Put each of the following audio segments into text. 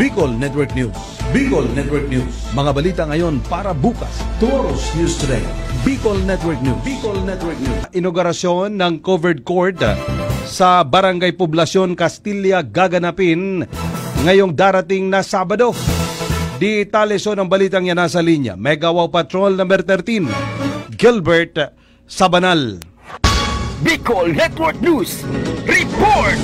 Bicol Network News. Bicol Network News. Mga balita ngayon para bukas. Tomorrow's News Today. Bicol Network News. Bicol Network News. Inaugurasyon ng covered court sa Barangay Poblacion, Castilla gaganapin ngayong darating na Sabado. Di taleso ng balitang yan nasa linya. Mega Wow Patrol number 13. Gilbert Sabanal. Bicol Network News Report!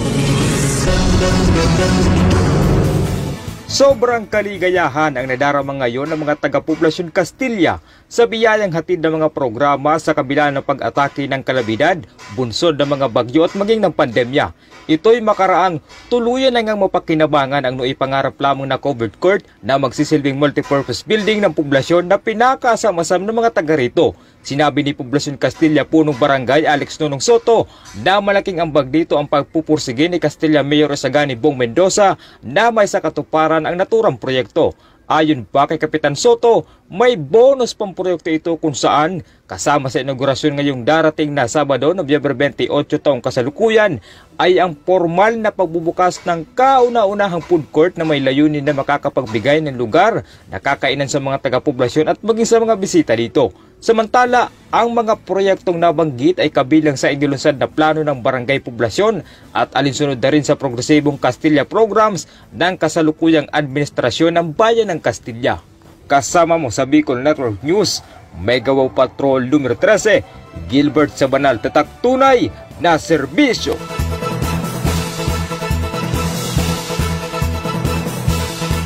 Sobrang kaligayahan ang nadarama ngayon ng mga taga-Poblacion Castilla sa biyayang hatid ng mga programa sa kabila ng pag-atake ng kalamidad, bunsod ng mga bagyo at maging ng pandemya. Ito'y makaraang tuluyan na ngang mapakinabangan ang naipangarap lamang na covered court na magsisilbing multipurpose building ng poblasyon na pinakasama-sam ng mga taga rito. Sinabi ni Poblacion Castilla Punong Barangay Alex Nonong Soto na malaking ambag dito ang pagpupursige ni Castilla Mayor Sagani Bong Mendoza na may sa katuparan ang naturang proyekto. Ayon pa kay Kapitan Soto, may bonus pang proyekto ito kung saan kasama sa inaugurasyon ngayong darating na Sabado, Nobyembre 28 taong kasalukuyan ay ang formal na pagbubukas ng kauna-unahang food court na may layunin na makakapagbigay ng lugar na kakainan sa mga taga-poblasyon at maging sa mga bisita dito. Samantala, ang mga proyektong nabanggit ay kabilang sa inilunsad na plano ng Barangay Poblacion at alinsunod na rin sa progresibong Castilla programs ng kasalukuyang administrasyon ng Bayan ng Castilla. Kasama mo sa Bicol Network News, Mega Wow Patrol numero 13, Gilbert Sabanal, tatak tunay na serbisyo.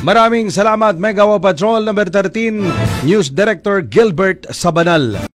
Maraming salamat Mega Wow Patrol number 13, News Director Gilbert Sabanal.